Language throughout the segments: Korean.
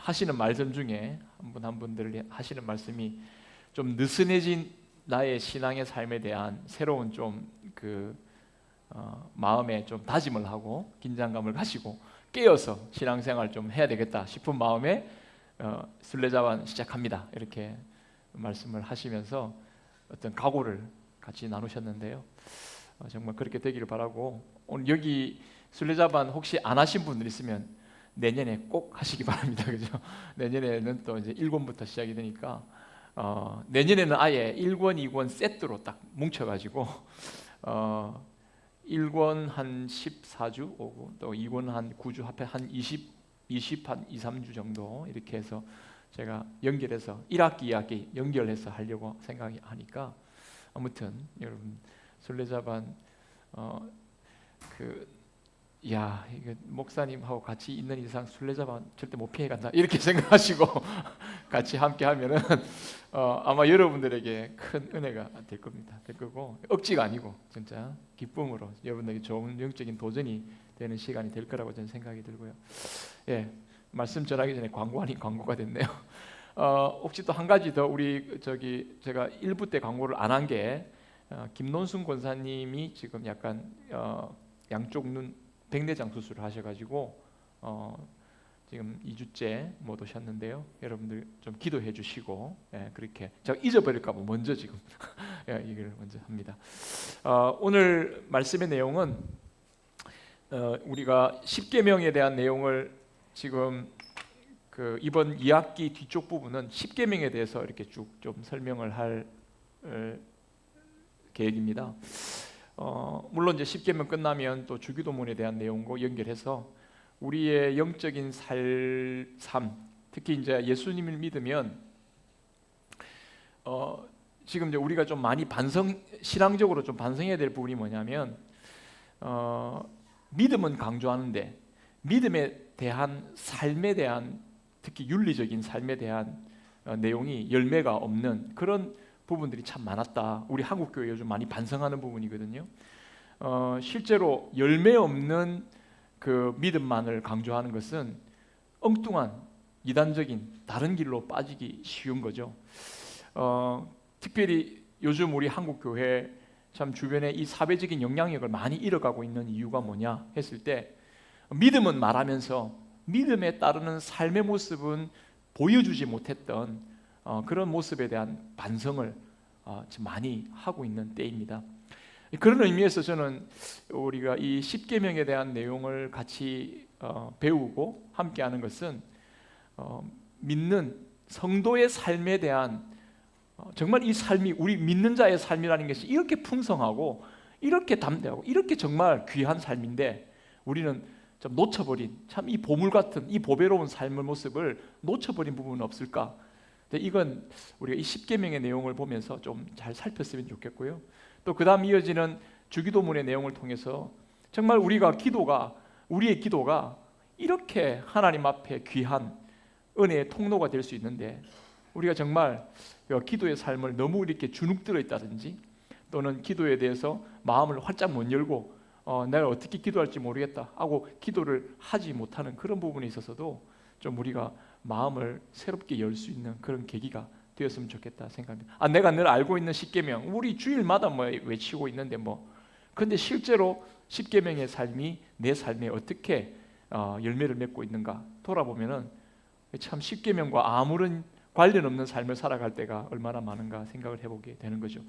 하시는 말씀 중에 한 분 한 분들 하시는 말씀이 좀 느슨해진 나의 신앙의 삶에 대한 새로운 마음에 좀 다짐을 하고 긴장감을 가지고 깨어서 신앙생활 좀 해야 되겠다 싶은 마음에 순례자반 시작합니다. 이렇게 말씀을 하시면서 어떤 각오를 같이 나누셨는데요. 정말 그렇게 되기를 바라고, 오늘 여기 순례자반 혹시 안 하신 분들 있으면 내년에 꼭 하시기 바랍니다. 그죠? 내년에는 또 이제 1권부터 시작이 되니까 내년에는 아예 1권, 2권 세트로 딱 뭉쳐가지고 1권 한 14주 오고 또 2권 한 9주 합해 한 20 한 2, 3주 정도 이렇게 해서 제가 연결해서 1학기, 2학기 연결해서 하려고 생각하니까, 아무튼 여러분 순례자반 이게 목사님하고 같이 있는 이상 순례자반 절대 못 피해간다 이렇게 생각하시고 같이 함께 하면은 아마 여러분들에게 큰 은혜가 될 겁니다. 될 거고, 억지가 아니고 진짜 기쁨으로 여러분들에게 좋은 영적인 도전이 되는 시간이 될 거라고 저는 생각이 들고요. 예, 말씀 전하기 전에 광고 아닌 광고가 됐네요. 혹시 또 한 가지 더, 제가 1부 때 광고를 안 한 게, 김논순 권사님이 지금 약간 양쪽 눈 백내장 수술을 하셔가지고 지금 2주째 못 오셨는데요. 여러분들 좀 기도해 주시고, 그렇게 제가 잊어버릴까봐 먼저 지금 이걸 먼저 합니다. 오늘 말씀의 내용은 우리가 십계명에 대한 내용을 지금 이번 2학기 뒤쪽 부분은 십계명에 대해서 이렇게 쭉 좀 설명을 할 계획입니다. 물론 이제 십계명 끝나면 또 주기도문에 대한 내용과 연결해서 우리의 영적인 삶, 특히 이제 예수님을 믿으면 지금 이제 우리가 좀 많이 신앙적으로 좀 반성해야 될 부분이 뭐냐면, 믿음은 강조하는데 믿음에 대한 삶에 대한, 특히 윤리적인 삶에 대한 내용이 열매가 없는 그런 부분들이 참 많았다. 우리 한국 교회 요즘 많이 반성하는 부분이거든요. 실제로 열매 없는 그 믿음만을 강조하는 것은 엉뚱한 이단적인 다른 길로 빠지기 쉬운 거죠. 특별히 요즘 우리 한국 교회 참 주변에 이 사회적인 영향력을 많이 잃어가고 있는 이유가 뭐냐 했을 때, 믿음은 말하면서 믿음에 따르는 삶의 모습은 보여주지 못했던 그런 모습에 대한 반성을 지금 많이 하고 있는 때입니다. 그런 의미에서 저는 우리가 이 십계명에 대한 내용을 같이 배우고 함께하는 것은 믿는 성도의 삶에 대한, 정말 이 삶이, 우리 믿는 자의 삶이라는 것이 이렇게 풍성하고 이렇게 담대하고 이렇게 정말 귀한 삶인데 우리는 좀 놓쳐버린, 참 이 보물 같은 이 보배로운 삶의 모습을 놓쳐버린 부분은 없을까? 이건 우리가 이 십계명의 내용을 보면서 좀 잘 살폈으면 좋겠고요. 또 그 다음 이어지는 주기도문의 내용을 통해서 정말 우리의 기도가 이렇게 하나님 앞에 귀한 은혜의 통로가 될 수 있는데, 우리가 정말 기도의 삶을 너무 이렇게 주눅들어 있다든지, 또는 기도에 대해서 마음을 활짝 못 열고 내가 어떻게 기도할지 모르겠다 하고 기도를 하지 못하는 그런 부분에 있어서도 좀 우리가 마음을 새롭게 열 수 있는 그런 계기가 되었으면 좋겠다 생각합니다. 내가 늘 알고 있는 십계명, 우리 주일마다 외치고 있는데 근데 실제로 십계명의 삶이 내 삶에 어떻게 열매를 맺고 있는가 돌아보면은 참 십계명과 아무런 관련 없는 삶을 살아갈 때가 얼마나 많은가 생각을 해보게 되는 거죠.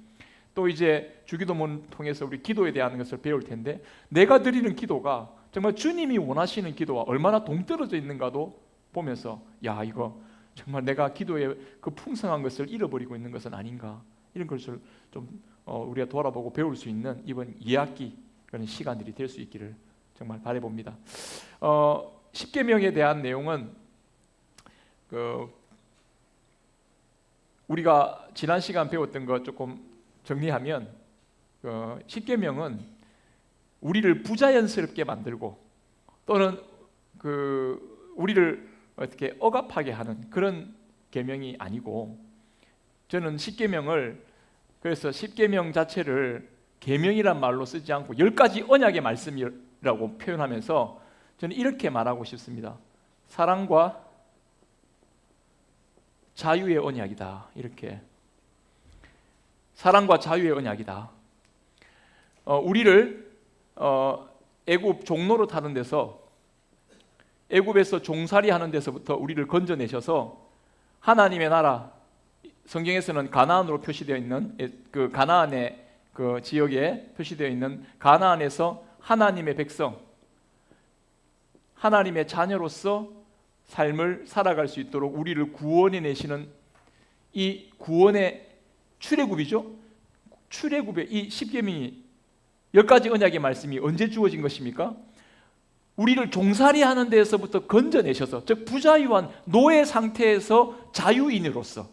또 이제 주기도문 통해서 우리 기도에 대한 것을 배울 텐데, 내가 드리는 기도가 정말 주님이 원하시는 기도와 얼마나 동떨어져 있는가도 보면서, 이거 정말 내가 기도의 그 풍성한 것을 잃어버리고 있는 것은 아닌가, 이런 것을 좀 우리가 돌아보고 배울 수 있는 이번 2학기 그런 시간들이 될 수 있기를 정말 바라봅니다. 십계명에 대한 내용은 우리가 지난 시간 배웠던 거 조금 정리하면, 십계명은 우리를 부자연스럽게 만들고 또는 우리를 어떻게 억압하게 하는 그런 계명이 아니고, 저는 십계명을, 그래서 십계명 자체를 계명이란 말로 쓰지 않고 10가지 언약의 말씀이라고 표현하면서 저는 이렇게 말하고 싶습니다. 사랑과 자유의 언약이다. 이렇게 사랑과 자유의 언약이다. 우리를 애굽 종로로 타는 데서, 애굽에서 종살이 하는 데서부터 우리를 건져내셔서 하나님의 나라, 성경에서는 가나안으로 표시되어 있는 그 가나안의 그 지역에 표시되어 있는 가나안에서 하나님의 백성, 하나님의 자녀로서 삶을 살아갈 수 있도록 우리를 구원해 내시는 이 구원의 출애굽이죠. 출애굽의 이 십계명이 10가지 언약의 말씀이 언제 주어진 것입니까? 우리를 종살이 하는 데에서부터 건져내셔서, 즉 부자유한 노예 상태에서 자유인으로서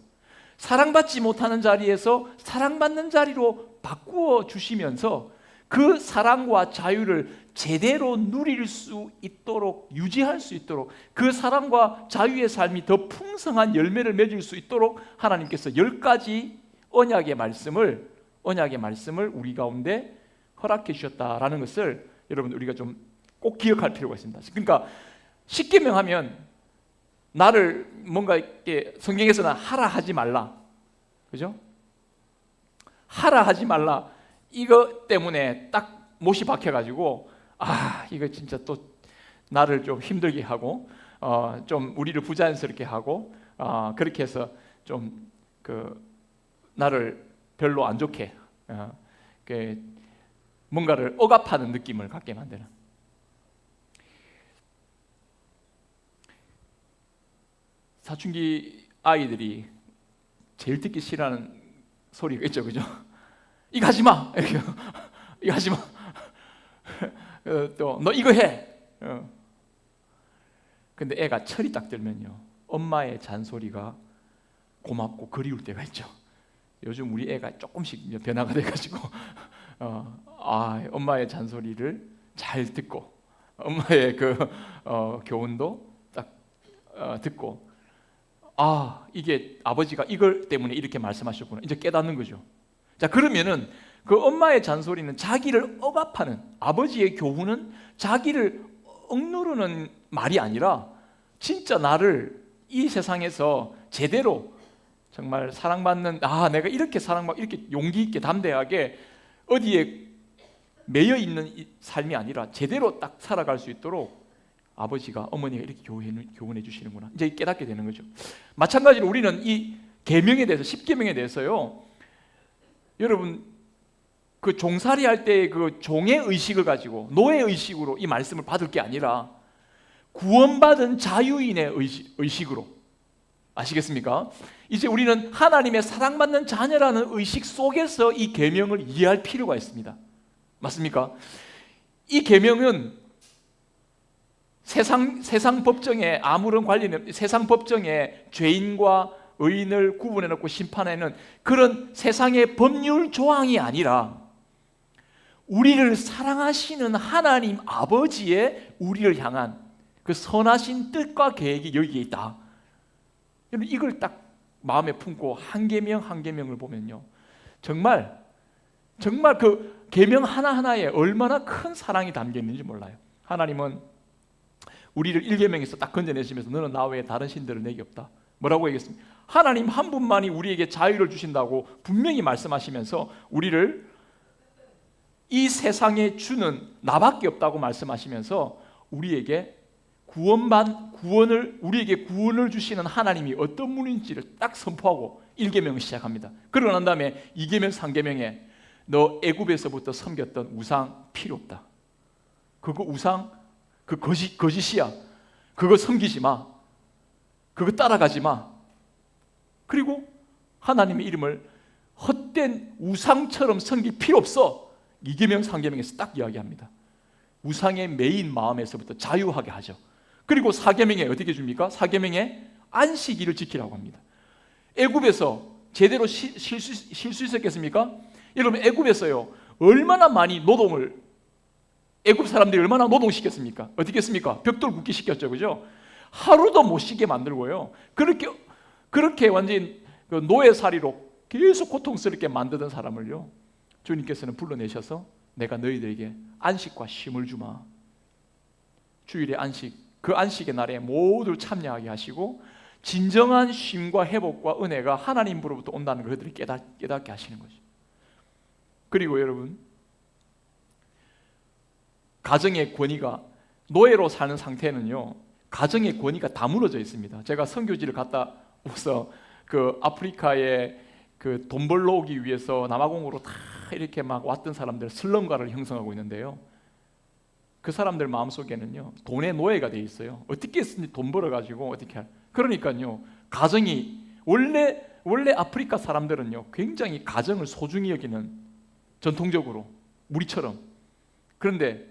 사랑받지 못하는 자리에서 사랑받는 자리로 바꾸어 주시면서 그 사랑과 자유를 제대로 누릴 수 있도록, 유지할 수 있도록, 그 사랑과 자유의 삶이 더 풍성한 열매를 맺을 수 있도록 하나님께서 10가지 언약의 말씀을 우리 가운데 허락해 주셨다라는 것을 여러분 우리가 좀 꼭 기억할 필요가 있습니다. 그러니까 십계명 하면 나를 뭔가 이렇게 성경에서는 하라 하지 말라, 그죠? 하라 하지 말라, 이거 때문에 딱 못이 박혀가지고 이거 진짜 또 나를 좀 힘들게 하고 좀 우리를 부자연스럽게 하고 그렇게 해서 좀 그 나를 별로 안 좋게 뭔가를 억압하는 느낌을 갖게 만드는. 사춘기 아이들이 제일 듣기 싫어하는 소리가 있죠, 그죠? 이거 하지 마, 이거 하지 마. 또 너 이거 해. 근데 애가 철이 딱 들면요, 엄마의 잔소리가 고맙고 그리울 때가 있죠. 요즘 우리 애가 조금씩 변화가 돼가지고 엄마의 잔소리를 잘 듣고 엄마의 그 교훈도 딱 듣고 이게 아버지가 이걸 때문에 이렇게 말씀하셨구나, 이제 깨닫는 거죠. 자, 그러면은 그 엄마의 잔소리는 자기를 억압하는, 아버지의 교훈은 자기를 억누르는 말이 아니라 진짜 나를 이 세상에서 제대로 정말 사랑받는, 내가 이렇게 사랑받고 이렇게 용기 있게 담대하게 어디에 매여 있는 삶이 아니라 제대로 딱 살아갈 수 있도록 아버지가, 어머니가 이렇게 교훈해 주시는구나, 이제 깨닫게 되는 거죠. 마찬가지로 우리는 이 계명에 대해서, 십계명에 대해서요, 여러분 그 종살이 할 때 그 종의 의식을 가지고, 노예 의식으로 이 말씀을 받을 게 아니라 구원받은 자유인의 의식으로, 아시겠습니까? 이제 우리는 하나님의 사랑받는 자녀라는 의식 속에서 이 계명을 이해할 필요가 있습니다. 맞습니까? 이 계명은 세상 법정에 아무런 관련이, 세상 법정에 죄인과 의인을 구분해 놓고 심판하는 그런 세상의 법률 조항이 아니라 우리를 사랑하시는 하나님 아버지의 우리를 향한 그 선하신 뜻과 계획이 여기에 있다. 여러분 이걸 딱 마음에 품고 한 계명 한 계명을 보면요, 정말 그 계명 하나하나에 얼마나 큰 사랑이 담겨 있는지 몰라요. 하나님은 우리를 1계명에서 딱 건져내시면서 너는 나 외에 다른 신들을 내게 없다, 뭐라고 얘기했습니까? 하나님 한 분만이 우리에게 자유를 주신다고 분명히 말씀하시면서 우리를 이 세상에 주는 나밖에 없다고 말씀하시면서 우리에게 우리에게 구원을 주시는 하나님이 어떤 분인지를 딱 선포하고 1계명을 시작합니다. 그러고 난 다음에 2계명, 3계명에 너 애굽에서부터 섬겼던 우상 필요 없다. 그거 우상, 그 거짓이야. 그거 섬기지 마. 그거 따라가지 마. 그리고 하나님의 이름을 헛된 우상처럼 섬길 필요 없어. 2계명, 3계명에서 딱 이야기합니다. 우상의 매인 마음에서부터 자유하게 하죠. 그리고 4계명에 어떻게 줍니까? 4계명에 안식일을 지키라고 합니다. 애굽에서 제대로 쉴 수 있었겠습니까? 여러분 애굽에서요 얼마나 많이 애굽 사람들이 얼마나 노동시켰습니까? 어떻게 했습니까? 벽돌 굽기 시켰죠, 그죠? 하루도 못 쉬게 만들고요, 그렇게 완전히 그 노예살이로 계속 고통스럽게 만드던 사람을요 주님께서는 불러내셔서 내가 너희들에게 안식과 쉼을 주마. 주일의 안식, 그 안식의 날에 모두 참여하게 하시고 진정한 쉼과 회복과 은혜가 하나님으로부터 온다는 걸 그들이 깨닫게 하시는 거죠. 그리고 여러분, 가정의 권위가, 노예로 사는 상태는요, 가정의 권위가 다 무너져 있습니다. 제가 선교지를 갔다 오서 그 아프리카에 그 돈 벌러 오기 위해서 남아공으로 다 이렇게 막 왔던 사람들 슬럼가를 형성하고 있는데요, 그 사람들 마음속에는요 돈의 노예가 돼 있어요. 어떻게 했든지 돈 벌어가지고 어떻게 할. 그러니까요, 가정이 원래 아프리카 사람들은요 굉장히 가정을 소중히 여기는, 전통적으로 우리처럼. 그런데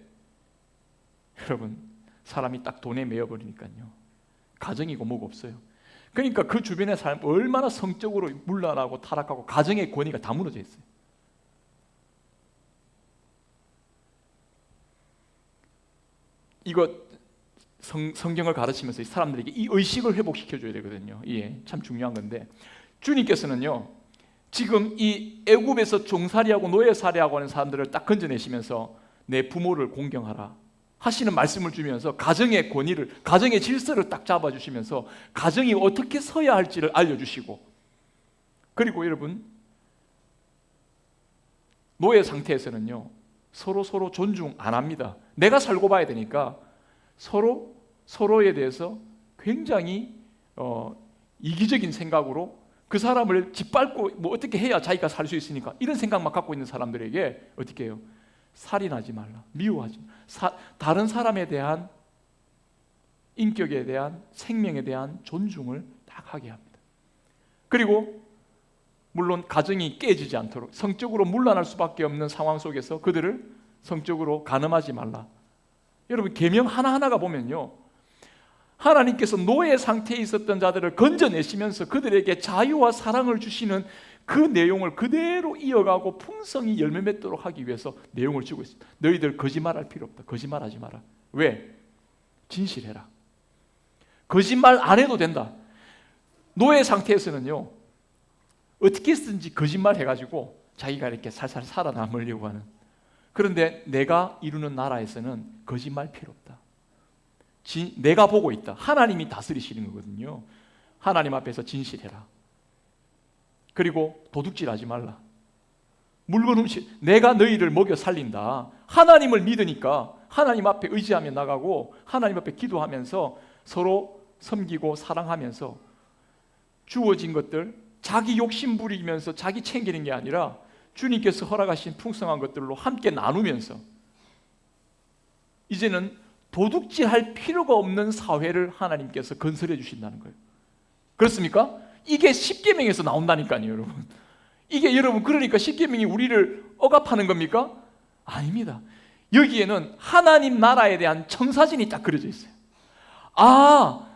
여러분, 사람이 딱 돈에 매여버리니까요 가정이고 뭐고 없어요. 그러니까 그 주변의 사람 얼마나 성적으로 문란하고 타락하고 가정의 권위가 다 무너져 있어요. 이거 성경을 가르치면서 이 사람들에게 이 의식을 회복시켜줘야 되거든요. 예, 참 중요한 건데, 주님께서는요 지금 이 애굽에서 종살이하고 노예살이하고 하는 사람들을 딱 건져내시면서 내 부모를 공경하라 하시는 말씀을 주면서 가정의 권위를, 가정의 질서를 딱 잡아주시면서 가정이 어떻게 서야 할지를 알려주시고, 그리고 여러분, 노예 상태에서는요 서로 존중 안 합니다. 내가 살고 봐야 되니까 서로에 대해서 굉장히 이기적인 생각으로 그 사람을 짓밟고 뭐 어떻게 해야 자기가 살 수 있으니까 이런 생각만 갖고 있는 사람들에게 어떻게 해요? 살인하지 말라, 미워하지 말라, 다른 사람에 대한 인격에 대한, 생명에 대한 존중을 딱 하게 합니다. 그리고 물론 가정이 깨지지 않도록, 성적으로 문란할 수밖에 없는 상황 속에서 그들을 성적으로 간음하지 말라. 여러분, 계명 하나하나가 보면요 하나님께서 노예 상태에 있었던 자들을 건져내시면서 그들에게 자유와 사랑을 주시는 그 내용을 그대로 이어가고 풍성히 열매 맺도록 하기 위해서 내용을 주고 있습니다. 너희들 거짓말할 필요 없다. 거짓말하지 마라. 왜? 진실해라. 거짓말 안 해도 된다. 노예 상태에서는요 어떻게 쓰든지 거짓말 해가지고 자기가 이렇게 살살 살아남으려고 하는. 그런데 내가 이루는 나라에서는 거짓말 필요 없다. 내가 보고 있다. 하나님이 다스리시는 거거든요. 하나님 앞에서 진실해라. 그리고 도둑질하지 말라. 물건 훔치, 내가 너희를 먹여 살린다. 하나님을 믿으니까 하나님 앞에 의지하며 나가고 하나님 앞에 기도하면서 서로 섬기고 사랑하면서 주어진 것들, 자기 욕심 부리면서 자기 챙기는 게 아니라 주님께서 허락하신 풍성한 것들로 함께 나누면서 이제는 도둑질할 필요가 없는 사회를 하나님께서 건설해 주신다는 거예요. 그렇습니까? 이게 십계명에서 나온다니까요, 여러분. 이게 여러분, 그러니까 십계명이 우리를 억압하는 겁니까? 아닙니다. 여기에는 하나님 나라에 대한 청사진이 딱 그려져 있어요. 아,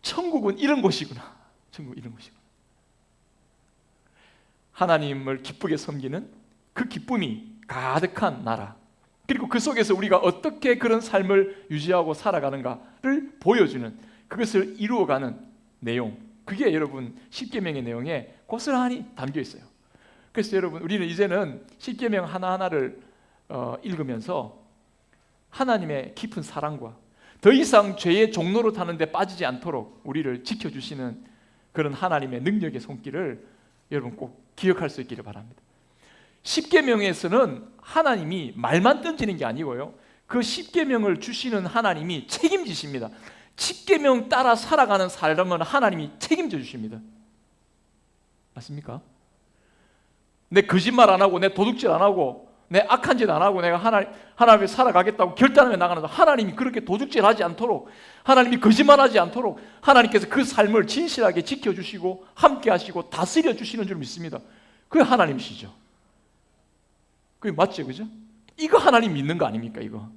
천국은 이런 곳이구나. 천국은 이런 곳이구나. 하나님을 기쁘게 섬기는 그 기쁨이 가득한 나라, 그리고 그 속에서 우리가 어떻게 그런 삶을 유지하고 살아가는가를 보여주는, 그것을 이루어가는 내용, 그게 여러분 십계명의 내용에 고스란히 담겨 있어요. 그래서 여러분, 우리는 이제는 십계명 하나하나를 읽으면서 하나님의 깊은 사랑과 더 이상 죄의 종로로 타는 데 빠지지 않도록 우리를 지켜주시는 그런 하나님의 능력의 손길을 여러분 꼭 기억할 수 있기를 바랍니다. 십계명에서는 하나님이 말만 던지는 게 아니고요, 그 십계명을 주시는 하나님이 책임지십니다. 십계명 따라 살아가는 삶은 하나님이 책임져 주십니다. 맞습니까? 내 거짓말 안 하고, 내 도둑질 안 하고, 내 악한 짓 안 하고 내가 하나님 앞에 살아가겠다고 결단하며 나가는, 하나님이 그렇게 도둑질하지 않도록, 하나님이 거짓말하지 않도록 하나님께서 그 삶을 진실하게 지켜주시고 함께 하시고 다스려 주시는 줄 믿습니다. 그게 하나님이시죠. 그게 맞죠, 그죠? 이거 하나님 믿는 거 아닙니까, 이거?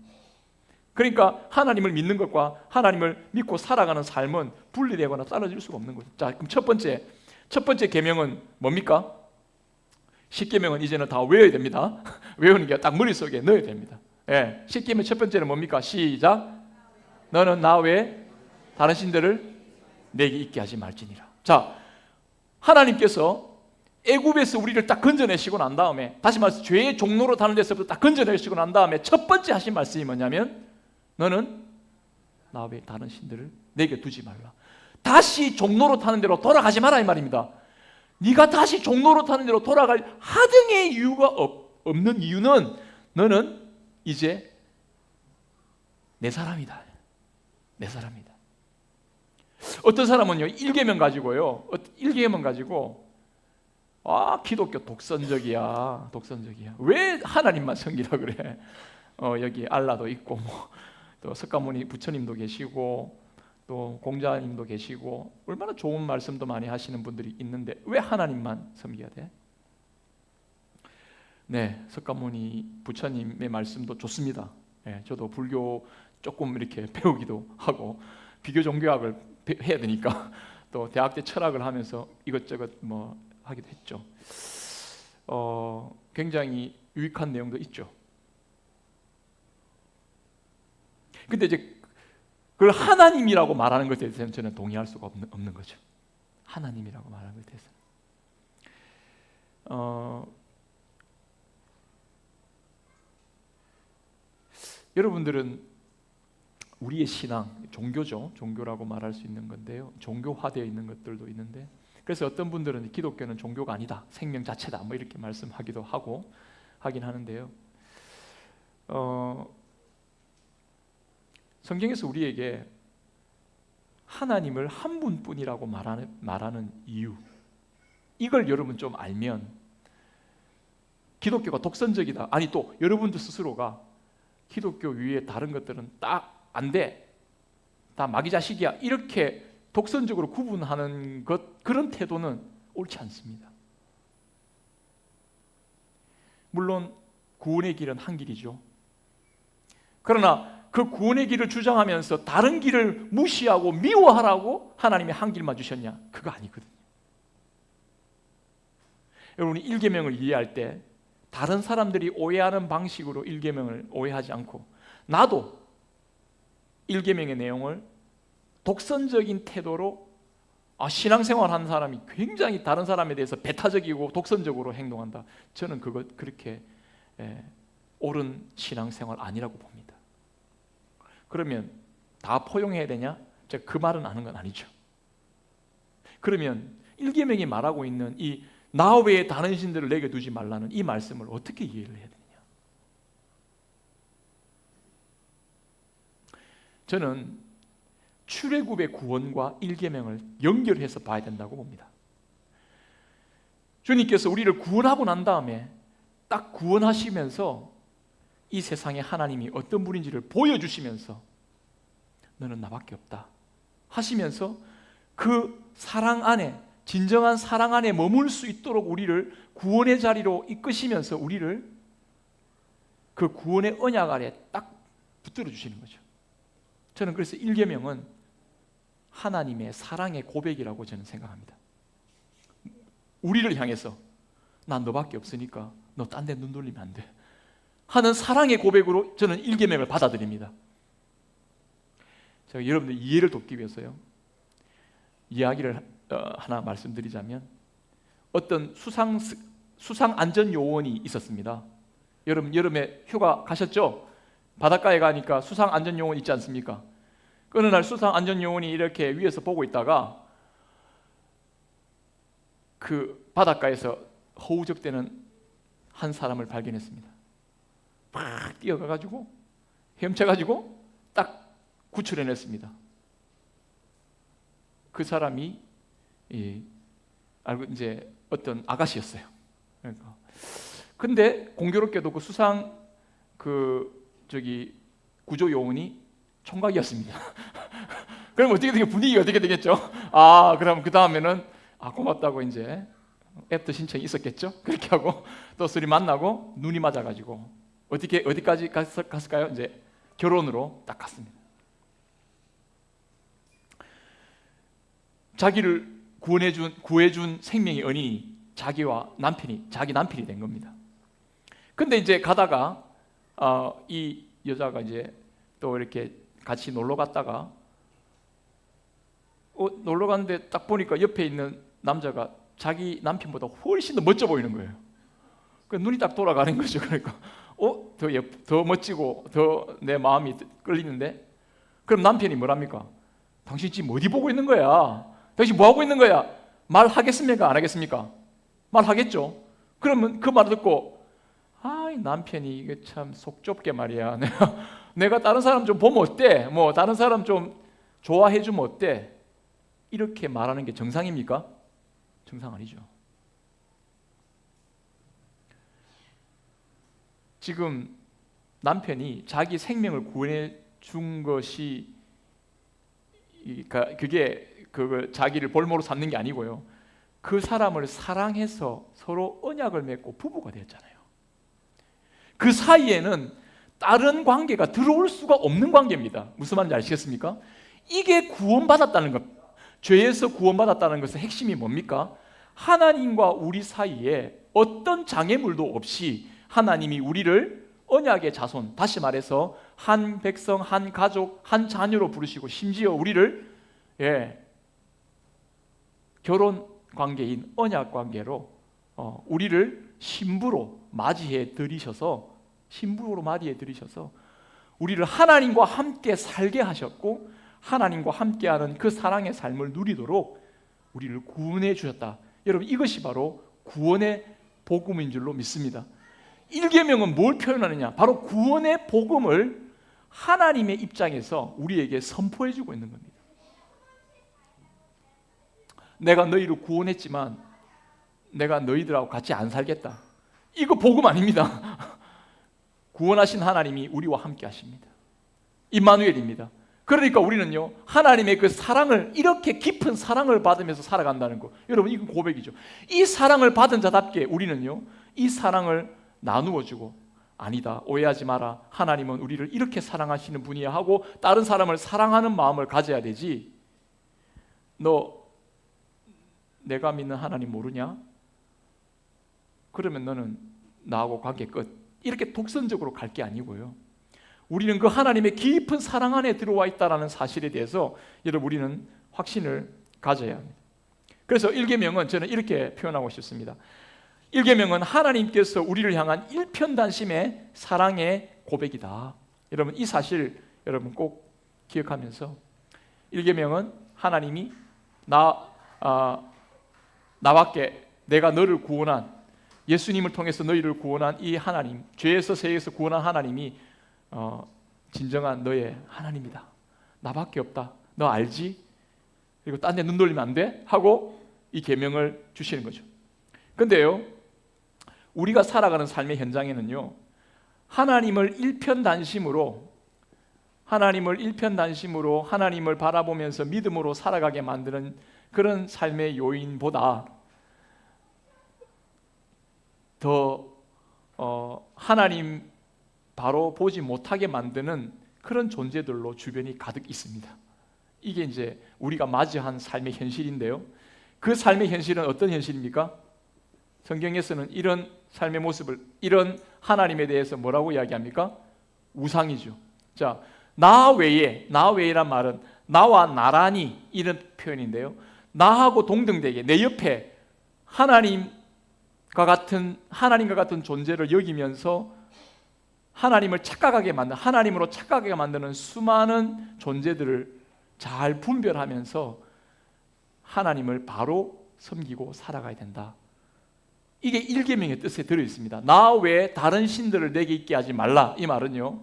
그러니까 하나님을 믿는 것과 하나님을 믿고 살아가는 삶은 분리되거나 떨어질 수가 없는 거죠. 자, 그럼 첫 번째 계명은 뭡니까? 십계명은 이제는 다 외워야 됩니다. 외우는 게 딱 머릿속에 넣어야 됩니다. 예, 십계명 첫 번째는 뭡니까? 시작. 너는 나 외에 다른 신들을 내게 있게 하지 말지니라. 자, 하나님께서 애굽에서 우리를 딱 건져내시고 난 다음에, 다시 말해서 죄의 종로로 타는 데서부터 딱 건져내시고 난 다음에 첫 번째 하신 말씀이 뭐냐면, 너는 나 외에 다른 신들을 내게 두지 말라. 다시 종로로 타는 대로 돌아가지 마라 이 말입니다. 네가 다시 종로로 타는 대로 돌아갈 하등의 이유가 없는 이유는 너는 이제 내 사람이다. 내 사람이다. 어떤 사람은요, 일계명 가지고요, 일계명 가지고 기독교 독선적이야. 왜 하나님만 섬기라 그래? 여기 알라도 있고 또 석가모니 부처님도 계시고 또 공자님도 계시고 얼마나 좋은 말씀도 많이 하시는 분들이 있는데 왜 하나님만 섬겨야 돼? 네, 석가모니 부처님의 말씀도 좋습니다. 네, 저도 불교 조금 이렇게 배우기도 하고 비교 종교학을 해야 되니까 또 대학 때 철학을 하면서 이것저것 하기도 했죠. 굉장히 유익한 내용도 있죠. 근데 이제 그걸 하나님이라고 말하는 것에 대해서는 저는 동의할 수가 없는 거죠. 하나님이라고 말하는 것에 대해서는. 여러분들은 우리의 신앙, 종교죠. 종교라고 말할 수 있는 건데요. 종교화되어 있는 것들도 있는데, 그래서 어떤 분들은 기독교는 종교가 아니다, 생명 자체다, 이렇게 말씀하기도 하긴 하는데요. 성경에서 우리에게 하나님을 한 분뿐이라고 말하는 이유, 이걸 여러분 좀 알면 기독교가 독선적이다, 아니 또 여러분들 스스로가 기독교 위에 다른 것들은 딱 안 돼, 다 마귀 자식이야, 이렇게 독선적으로 구분하는 그런 태도는 옳지 않습니다. 물론 구원의 길은 한 길이죠. 그러나 그 구원의 길을 주장하면서 다른 길을 무시하고 미워하라고 하나님이 한 길만 주셨냐? 그거 아니거든요. 여러분이 일계명을 이해할 때 다른 사람들이 오해하는 방식으로 일계명을 오해하지 않고, 나도 일계명의 내용을 독선적인 태도로, 신앙생활하는 사람이 굉장히 다른 사람에 대해서 배타적이고 독선적으로 행동한다, 저는 그렇게 옳은 신앙생활 아니라고 봅니다. 그러면 다 포용해야 되냐? 제가 그 말은 아는 건 아니죠. 그러면 일계명이 말하고 있는 이 나 외에 다른 신들을 내게 두지 말라는 이 말씀을 어떻게 이해를 해야 되느냐? 저는 출애굽의 구원과 일계명을 연결해서 봐야 된다고 봅니다. 주님께서 우리를 구원하고 난 다음에 딱 구원하시면서 이 세상에 하나님이 어떤 분인지를 보여주시면서 너는 나밖에 없다 하시면서 그 사랑 안에, 진정한 사랑 안에 머물 수 있도록 우리를 구원의 자리로 이끄시면서 우리를 그 구원의 언약 아래 딱 붙들어 주시는 거죠. 저는 그래서 일계명은 하나님의 사랑의 고백이라고 저는 생각합니다. 우리를 향해서 난 너밖에 없으니까 너 딴 데 눈 돌리면 안 돼 하는 사랑의 고백으로 저는 일계명을 받아들입니다. 제가 여러분들 이해를 돕기 위해서요, 이야기를 하나 말씀드리자면, 어떤 수상 안전 요원이 있었습니다. 여러분 여름에 휴가 가셨죠? 바닷가에 가니까 수상 안전 요원 있지 않습니까? 어느 날 수상 안전 요원이 이렇게 위에서 보고 있다가 그 바닷가에서 허우적대는 한 사람을 발견했습니다. 막 뛰어가가지고 헤엄쳐가지고 딱 구출해냈습니다. 그 사람이 알고 이제 어떤 아가씨였어요. 그러니까. 근데 공교롭게도 그 수상 구조 요원이 총각이었습니다. 그럼 분위기가 어떻게 되겠죠? 그럼 그 다음에는 고맙다고 이제 애프터 신청이 있었겠죠? 그렇게 하고 또 둘이 만나고 눈이 맞아가지고 어디까지 갔을까요? 이제 결혼으로 딱 갔습니다. 자기를 구해준 생명의 은인이 자기 남편이 된 겁니다. 근데 이제 가다가 이 여자가 이제 또 이렇게 같이 놀러 갔다가 놀러 갔는데 딱 보니까 옆에 있는 남자가 자기 남편보다 훨씬 더 멋져 보이는 거예요. 그 눈이 딱 돌아가는 거죠. 그러니까 더 멋지고 더 내 마음이 끌리는데, 그럼 남편이 뭐랍니까? 당신 지금 어디 보고 있는 거야? 당신 뭐 하고 있는 거야? 말하겠습니까? 안 하겠습니까? 말하겠죠. 그러면 그 말을 듣고 남편이 이게 참 속 좁게 말이야. 내가 다른 사람 좀 보면 어때? 뭐 다른 사람 좀 좋아해 주면 어때? 이렇게 말하는 게 정상입니까? 정상 아니죠. 지금 남편이 자기 생명을 구원해 준 것이 그게 자기를 볼모로 삼는 게 아니고요. 그 사람을 사랑해서 서로 언약을 맺고 부부가 되었잖아요. 그 사이에는 다른 관계가 들어올 수가 없는 관계입니다. 무슨 말인지 아시겠습니까? 이게 구원받았다는 겁니다. 죄에서 구원받았다는 것의 핵심이 뭡니까? 하나님과 우리 사이에 어떤 장애물도 없이 하나님이 우리를 언약의 자손, 다시 말해서 한 백성, 한 가족, 한 자녀로 부르시고 심지어 우리를 결혼 관계인 언약 관계로 우리를 신부로 맞이해 들이셔서 우리를 하나님과 함께 살게 하셨고 하나님과 함께하는 그 사랑의 삶을 누리도록 우리를 구원해 주셨다. 여러분, 이것이 바로 구원의 복음인 줄로 믿습니다. 1계명은 뭘 표현하느냐? 바로 구원의 복음을 하나님의 입장에서 우리에게 선포해 주고 있는 겁니다. 내가 너희를 구원했지만 내가 너희들하고 같이 안 살겠다. 이거 복음 아닙니다. 구원하신 하나님이 우리와 함께 하십니다. 임마누엘입니다. 그러니까 우리는요, 하나님의 그 사랑을, 이렇게 깊은 사랑을 받으면서 살아간다는 거, 여러분 이건 고백이죠. 이 사랑을 받은 자답게 우리는요, 이 사랑을 나누어주고, 아니다, 오해하지 마라, 하나님은 우리를 이렇게 사랑하시는 분이야 하고 다른 사람을 사랑하는 마음을 가져야 되지. 너 내가 믿는 하나님 모르냐? 그러면 너는 나하고 관계 끝. 이렇게 독선적으로 갈 게 아니고요, 우리는 그 하나님의 깊은 사랑 안에 들어와 있다는 사실에 대해서 여러분 우리는 확신을 가져야 합니다. 그래서 1계명은 저는 이렇게 표현하고 싶습니다. 1계명은 하나님께서 우리를 향한 일편단심의 사랑의 고백이다. 여러분 이 사실 여러분 꼭 기억하면서 1계명은 하나님이 나밖에 내가 너를 구원한, 예수님을 통해서 너희를 구원한 이 하나님, 죄에서 세에서 구원한 하나님이 진정한 너의 하나님이다. 나밖에 없다. 너 알지? 그리고 딴 데 눈 돌리면 안 돼? 하고 이 계명을 주시는 거죠. 근데요, 우리가 살아가는 삶의 현장에는요, 하나님을 일편단심으로 하나님을 바라보면서 믿음으로 살아가게 만드는 그런 삶의 요인보다 더 하나님 바로 보지 못하게 만드는 그런 존재들로 주변이 가득 있습니다. 이게 이제 우리가 맞이한 삶의 현실인데요, 그 삶의 현실은 어떤 현실입니까? 성경에서는 이런 삶의 모습을, 이런 하나님에 대해서 뭐라고 이야기합니까? 우상이죠. 자, 나 외에란 말은 나와 나란히 이런 표현인데요, 나하고 동등되게 내 옆에 하나님과 같은 존재를 여기면서 하나님을 착각하게 만든, 하나님으로 착각하게 만드는 수많은 존재들을 잘 분별하면서 하나님을 바로 섬기고 살아가야 된다. 이게 1계명의 뜻에 들어있습니다. 나 외에 다른 신들을 내게 있게 하지 말라. 이 말은요,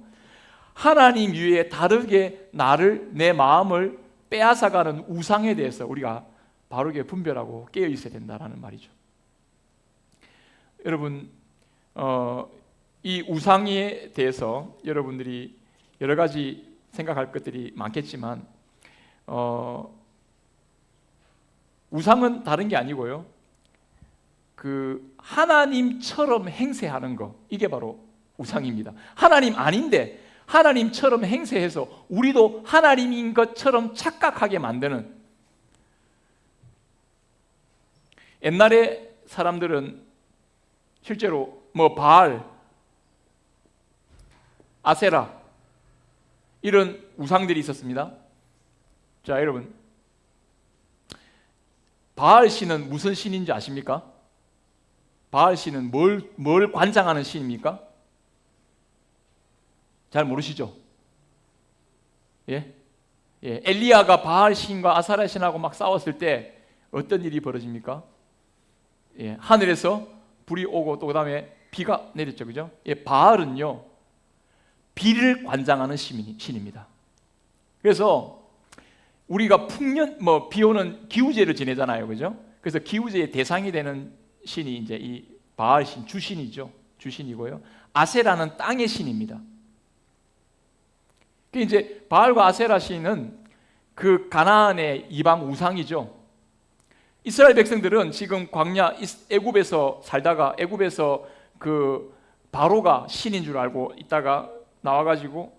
하나님 위에 다르게 내 마음을 빼앗아가는 우상에 대해서 우리가 바르게 분별하고 깨어 있어야 된다는 말이죠. 여러분, 이 우상에 대해서 여러분들이 여러 가지 생각할 것들이 많겠지만 우상은 다른 게 아니고요, 그 하나님처럼 행세하는 거, 이게 바로 우상입니다. 하나님 아닌데 하나님처럼 행세해서 우리도 하나님인 것처럼 착각하게 만드는. 옛날에 사람들은 실제로 바알, 아세라 이런 우상들이 있었습니다. 자, 여러분, 바알 신은 무슨 신인지 아십니까? 바알 신은 뭘 관장하는 신입니까? 잘 모르시죠? 예? 엘리야가 바알 신과 아사랴 신하고 막 싸웠을 때 어떤 일이 벌어집니까? 하늘에서 불이 오고 또 그다음에 비가 내렸죠, 그죠? 바알은요 비를 관장하는 신입니다. 그래서 우리가 비 오는 기우제를 지내잖아요, 그죠? 그래서 기우제의 대상이 되는 신이 이제 이 바알 신, 주신이죠, 주신이고요. 아세라는 땅의 신입니다. 그 이제 바알과 아세라 신은 그 가나안의 이방 우상이죠. 이스라엘 백성들은 지금 광야 애굽에서 살다가 애굽에서 그 바로가 신인 줄 알고 있다가 나와가지고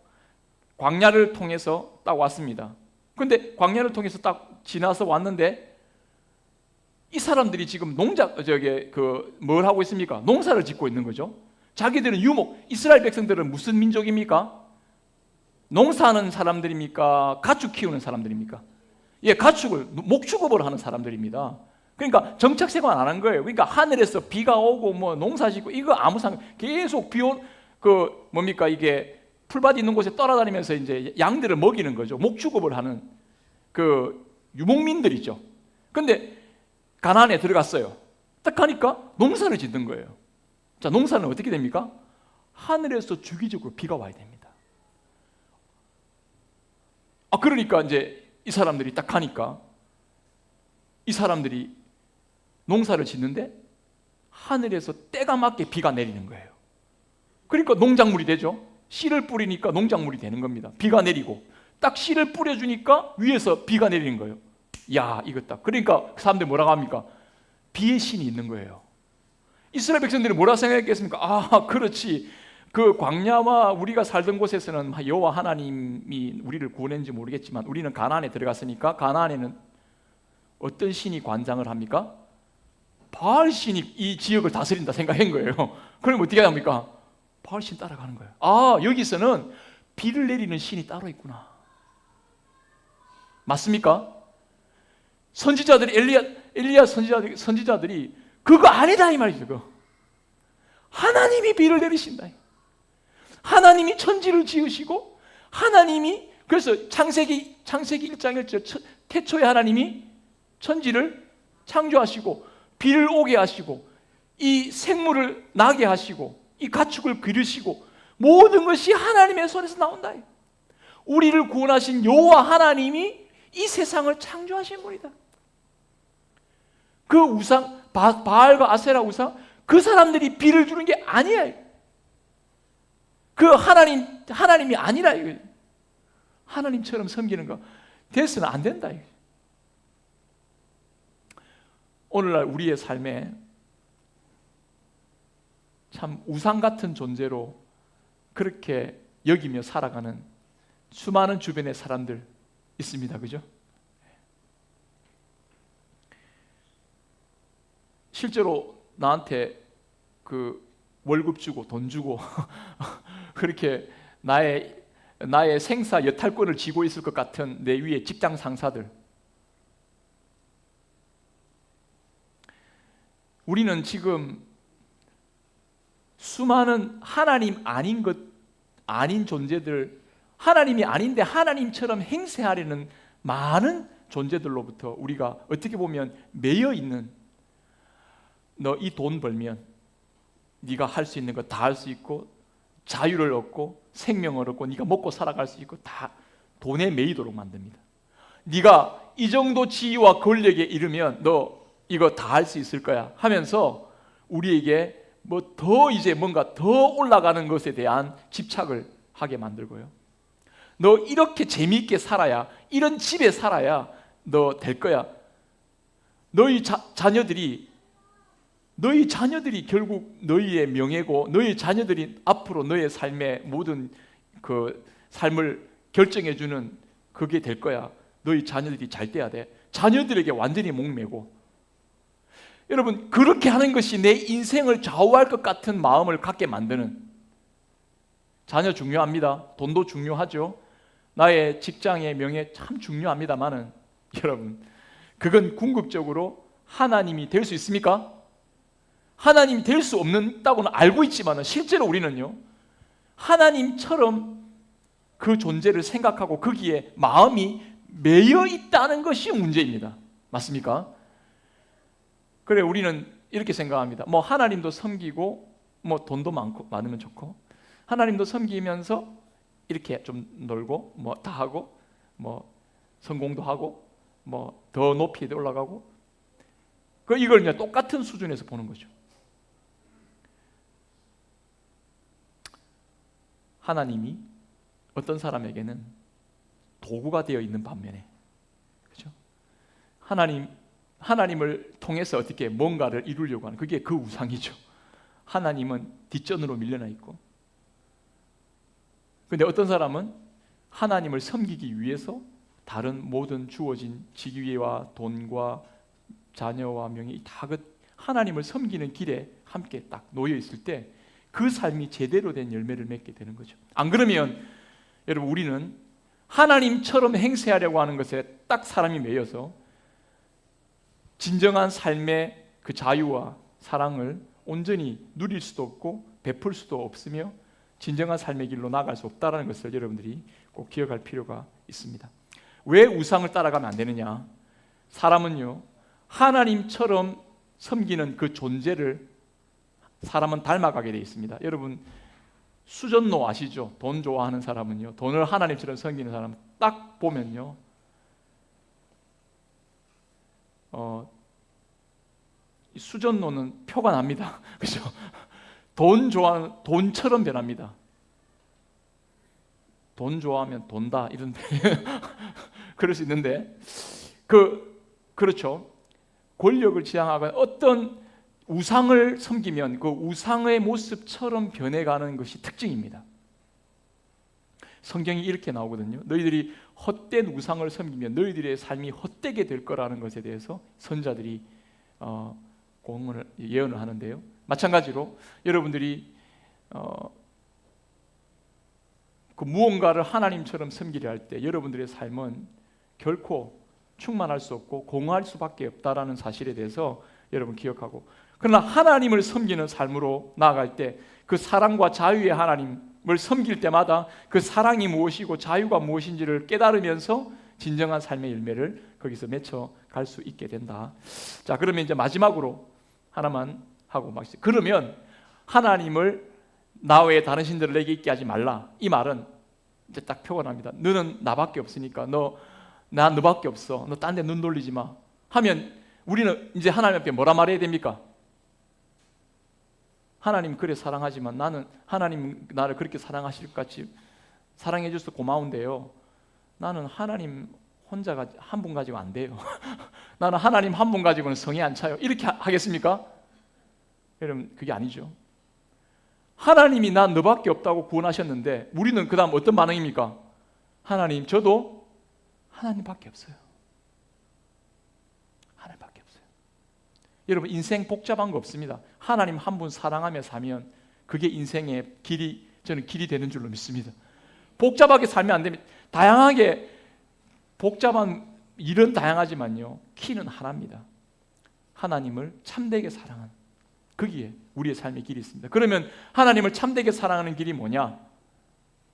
광야를 통해서 딱 왔습니다. 근데 광야를 통해서 딱 지나서 왔는데 이 사람들이 지금 뭘 하고 있습니까? 농사를 짓고 있는 거죠. 자기들은 이스라엘 백성들은 무슨 민족입니까? 농사하는 사람들입니까? 가축 키우는 사람들입니까? 목축업을 하는 사람들입니다. 그러니까 정착 생활 안 한 거예요. 그러니까 하늘에서 비가 오고 뭐 농사 짓고 이거 아무 상관, 계속 이게 풀밭 있는 곳에 떠나다니면서 이제 양들을 먹이는 거죠. 목축업을 하는 그 유목민들이죠. 근데 가나안에 들어갔어요. 딱 하니까 농사를 짓는 거예요. 자, 농사는 어떻게 됩니까? 하늘에서 주기적으로 비가 와야 됩니다. 그러니까 이제 이 사람들이 딱 하니까 이 사람들이 농사를 짓는데 하늘에서 때가 맞게 비가 내리는 거예요. 그러니까 농작물이 되죠. 씨를 뿌리니까 농작물이 되는 겁니다. 비가 내리고 딱 씨를 뿌려주니까 위에서 비가 내리는 거예요. 야, 이거다. 그러니까 사람들이 뭐라고 합니까? 비의 신이 있는 거예요. 이스라엘 백성들이 뭐라 생각했겠습니까? 그렇지. 그 광야와 우리가 살던 곳에서는 여호와 하나님이 우리를 구원했는지 모르겠지만 우리는 가나안에 들어갔으니까 가나안에는 어떤 신이 관장을 합니까? 바알 신이 이 지역을 다스린다 생각한 거예요. 그럼 어떻게 합니까? 바알 신 따라가는 거예요. 여기서는 비를 내리는 신이 따로 있구나. 맞습니까? 선지자들이 엘리야 선지자들이 그거 아니다 이 말이죠. 그거. 하나님이 비를 내리신다. 하나님이 천지를 지으시고 하나님이 그래서 창세기 1장 1절 태초에 하나님이 천지를 창조하시고 비를 오게 하시고 이 생물을 나게 하시고 이 가축을 기르시고 모든 것이 하나님의 손에서 나온다. 우리를 구원하신 여호와 하나님이 이 세상을 창조하신 분이다. 그 우상 바알과 아세라 우상 그 사람들이 비를 주는 게 아니에요. 그 하나님이 아니라 이거예요. 하나님처럼 섬기는 거 돼서는 안 된다. 이거예요. 오늘날 우리의 삶에 참 우상 같은 존재로 그렇게 여기며 살아가는 수많은 주변의 사람들 있습니다. 그죠? 실제로 나한테 그 월급 주고 돈 주고 그렇게 나의 생사 여탈권을 쥐고 있을 것 같은 내 위에 직장 상사들, 우리는 지금 수많은 하나님 아닌 존재들, 하나님이 아닌데 하나님처럼 행세하려는 많은 존재들로부터 우리가 어떻게 보면 매여 있는, 너 이 돈 벌면 네가 할 수 있는 거 다 할 수 있고 자유를 얻고 생명을 얻고 네가 먹고 살아갈 수 있고 다 돈에 매이도록 만듭니다. 네가 이 정도 지위와 권력에 이르면 너 이거 다 할 수 있을 거야 하면서 우리에게 뭐 더 이제 뭔가 더 올라가는 것에 대한 집착을 하게 만들고요. 너 이렇게 재미있게 살아야, 이런 집에 살아야 너 될 거야. 너희 자녀들이 결국 너희의 명예고 너희 자녀들이 앞으로 너의 삶의 모든 그 삶을 결정해주는 그게 될 거야. 너희 자녀들이 잘 돼야 돼. 자녀들에게 완전히 목매고. 여러분, 그렇게 하는 것이 내 인생을 좌우할 것 같은 마음을 갖게 만드는, 자녀 중요합니다. 돈도 중요하죠. 나의 직장의 명예 참 중요합니다만은 여러분, 그건 궁극적으로 하나님이 될 수 있습니까? 하나님이 될 수 없다고는 알고 있지만 실제로 우리는요, 하나님처럼 그 존재를 생각하고 거기에 마음이 매여 있다는 것이 문제입니다. 맞습니까? 그래 우리는 이렇게 생각합니다. 뭐 하나님도 섬기고 뭐 돈도 많으면 좋고 하나님도 섬기면서 이렇게 좀 놀고 뭐 다 하고 뭐 성공도 하고 뭐 더 높이 올라가고 이걸 그냥 똑같은 수준에서 보는 거죠. 하나님이 어떤 사람에게는 도구가 되어 있는 반면에, 그렇죠? 하나님을 통해서 어떻게 뭔가를 이루려고 하는 그게 그 우상이죠. 하나님은 뒷전으로 밀려나 있고, 그런데 어떤 사람은 하나님을 섬기기 위해서 다른 모든 주어진 직위와 돈과 자녀와 명예 다 하나님을 섬기는 길에 함께 딱 놓여 있을 때 그 삶이 제대로 된 열매를 맺게 되는 거죠. 안 그러면 여러분 우리는 하나님처럼 행세하려고 하는 것에 딱 사람이 매여서 진정한 삶의 그 자유와 사랑을 온전히 누릴 수도 없고 베풀 수도 없으며 진정한 삶의 길로 나아갈 수 없다는 것을 여러분들이 꼭 기억할 필요가 있습니다. 왜 우상을 따라가면 안 되느냐? 사람은요 하나님처럼 섬기는 그 존재를 사람은 닮아가게 되어 있습니다. 여러분 수전노 아시죠? 돈 좋아하는 사람은요 돈을 하나님처럼 섬기는 사람 딱 보면요 수전노는 표가 납니다. 그죠? 돈 좋아하는 돈처럼 변합니다. 돈 좋아하면 돈다 이런 그럴 수 있는데 그렇죠. 권력을 지향하거나 어떤 우상을 섬기면 그 우상의 모습처럼 변해가는 것이 특징입니다. 성경이 이렇게 나오거든요. 너희들이 헛된 우상을 섬기면 너희들의 삶이 헛되게 될 거라는 것에 대해서 선자들이 예언을 하는데요. 마찬가지로 여러분들이 그 무언가를 하나님처럼 섬기려 할 때 여러분들의 삶은 결코 충만할 수 없고 공허할 수밖에 없다라는 사실에 대해서 여러분 기억하고, 그러나 하나님을 섬기는 삶으로 나아갈 때 그 사랑과 자유의 하나님을 섬길 때마다 그 사랑이 무엇이고 자유가 무엇인지를 깨달으면서 진정한 삶의 열매를 거기서 맺혀갈 수 있게 된다. 자, 그러면 이제 마지막으로 하나만 하고 마치죠. 그러면 하나님을 나 외에 다른 신들을 내게 있게 하지 말라. 이 말은 이제 딱 표현합니다. 너는 나밖에 없으니까 나 너밖에 없어. 너 딴 데 눈 돌리지 마. 하면 우리는 이제 하나님 앞에 뭐라 말해야 됩니까? 하나님 그래 사랑하지만 나는 하나님 나를 그렇게 사랑하실 것 같이 사랑해 줘서 고마운데요. 나는 하나님 혼자가 한 분 가지고 안 돼요. 나는 하나님 한 분 가지고는 성이 안 차요. 이렇게 하겠습니까? 여러분 그게 아니죠. 하나님이 난 너밖에 없다고 구원하셨는데 우리는 그 다음 어떤 반응입니까? 하나님 저도 하나님밖에 없어요. 하나님밖에 없어요. 여러분 인생 복잡한 거 없습니다. 하나님 한 분 사랑하며 사면 그게 인생의 길이, 저는 길이 되는 줄로 믿습니다. 복잡하게 살면 안 됩니다. 다양하게 복잡한 일은 다양하지만요 키는 하나입니다. 하나님을 참되게 사랑하는 거기에 우리의 삶의 길이 있습니다. 그러면 하나님을 참되게 사랑하는 길이 뭐냐?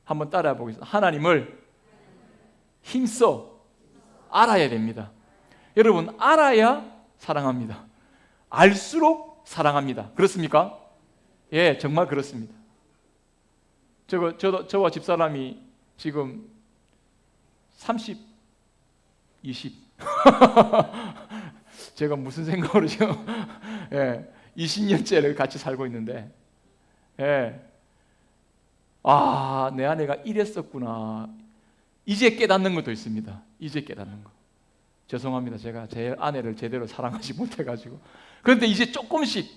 한번 따라해 보겠습니다. 하나님을 힘써 알아야 됩니다. 여러분 알아야 사랑합니다. 알수록 사랑합니다. 그렇습니까? 예, 정말 그렇습니다. 저와 집사람이 지금 30, 20 제가 무슨 생각으로 지금 20년째를 같이 살고 있는데 내 아내가 이랬었구나. 이제 깨닫는 것도 있습니다. 이제 깨닫는 거. 죄송합니다. 제가 제 아내를 제대로 사랑하지 못해가지고. 그런데 이제 조금씩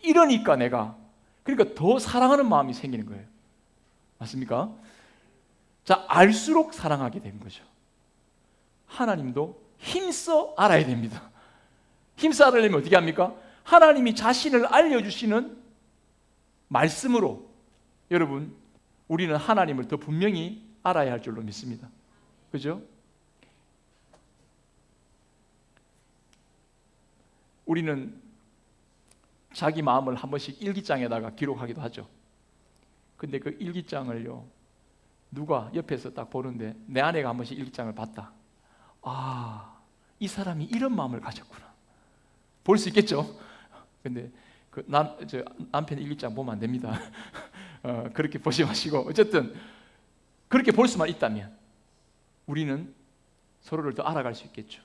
이러니까 내가 그러니까 더 사랑하는 마음이 생기는 거예요. 맞습니까? 자, 알수록 사랑하게 되는 거죠. 하나님도 힘써 알아야 됩니다. 힘써 알으려면 어떻게 합니까? 하나님이 자신을 알려주시는 말씀으로 여러분 우리는 하나님을 더 분명히 알아야 할 줄로 믿습니다. 그죠? 우리는 자기 마음을 한 번씩 일기장에다가 기록하기도 하죠. 근데 그 일기장을요 누가 옆에서 딱 보는데 내 아내가 한 번씩 일기장을 봤다. 아, 이 사람이 이런 마음을 가졌구나. 볼 수 있겠죠? 근데 남편 일기장 보면 안 됩니다. 그렇게 보지 마시고 어쨌든 그렇게 볼 수만 있다면 우리는 서로를 더 알아갈 수 있겠죠.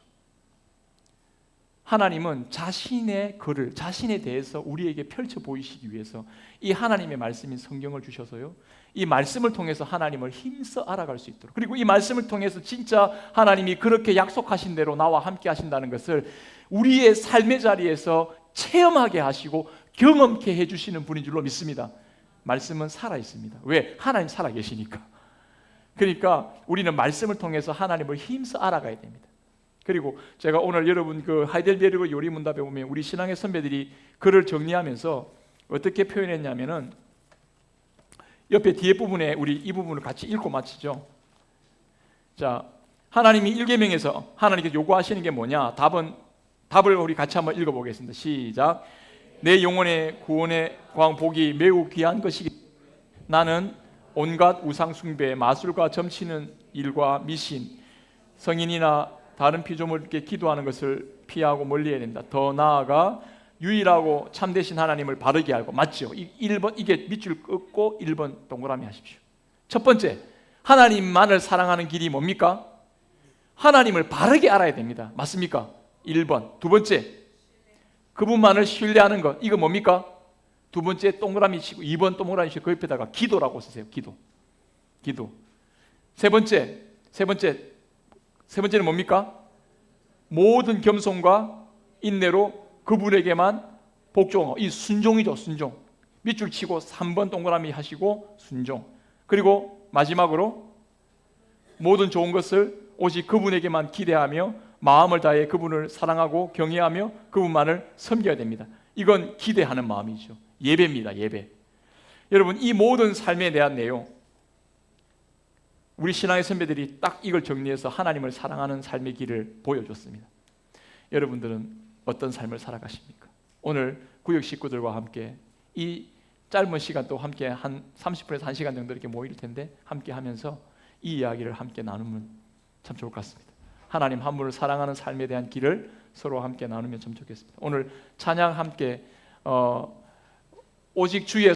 하나님은 자신의 글을, 자신에 대해서 우리에게 펼쳐 보이시기 위해서 이 하나님의 말씀인 성경을 주셔서요, 이 말씀을 통해서 하나님을 힘써 알아갈 수 있도록, 그리고 이 말씀을 통해서 진짜 하나님이 그렇게 약속하신 대로 나와 함께 하신다는 것을 우리의 삶의 자리에서 체험하게 하시고 경험케 해주시는 분인 줄로 믿습니다. 말씀은 살아있습니다. 왜? 하나님 살아계시니까. 그러니까 우리는 말씀을 통해서 하나님을 힘써 알아가야 됩니다. 그리고 제가 오늘 여러분 그 하이델베르그 요리문답에 보면 우리 신앙의 선배들이 글을 정리하면서 어떻게 표현했냐면은, 옆에 뒤에 부분에 우리 이 부분을 같이 읽고 마치죠. 자, 하나님이 일계명에서 하나님께서 요구하시는 게 뭐냐? 답을 우리 같이 한번 읽어보겠습니다. 시작. 내 영혼의 구원의 광복이 매우 귀한 것이기 나는 온갖 우상 숭배, 마술과 점치는 일과 미신, 성인이나 다른 피조물께 기도하는 것을 피하고 멀리해야 된다. 더 나아가 유일하고 참되신 하나님을 바르게 알고, 맞죠? 1번 이게 밑줄 긋고 1번 동그라미 하십시오. 첫 번째, 하나님만을 사랑하는 길이 뭡니까? 하나님을 바르게 알아야 됩니다. 맞습니까? 1번. 두 번째, 그분만을 신뢰하는 것, 이거 뭡니까? 두 번째 동그라미 치고 2번 동그라미 치고 그 옆에다가 기도라고 쓰세요. 기도. 세 번째는 뭡니까? 모든 겸손과 인내로 그분에게만 복종하고, 이 순종이죠. 순종. 밑줄 치고 3번 동그라미 하시고 순종. 그리고 마지막으로 모든 좋은 것을 오직 그분에게만 기대하며 마음을 다해 그분을 사랑하고 경외하며 그분만을 섬겨야 됩니다. 이건 기대하는 마음이죠. 예배입니다. 예배. 여러분, 이 모든 삶에 대한 내용, 우리 신앙의 선배들이 딱 이걸 정리해서 하나님을 사랑하는 삶의 길을 보여줬습니다. 여러분들은 어떤 삶을 살아가십니까? 오늘 구역 식구들과 함께 이 짧은 시간 또 함께 한 30분에서 1시간 정도 이렇게 모일 텐데 함께 하면서 이 이야기를 함께 나누면 참 좋을 것 같습니다. 하나님 한 분을 사랑하는 삶에 대한 길을 서로 함께 나누면 참 좋겠습니다. 오늘 찬양 함께 오직 주의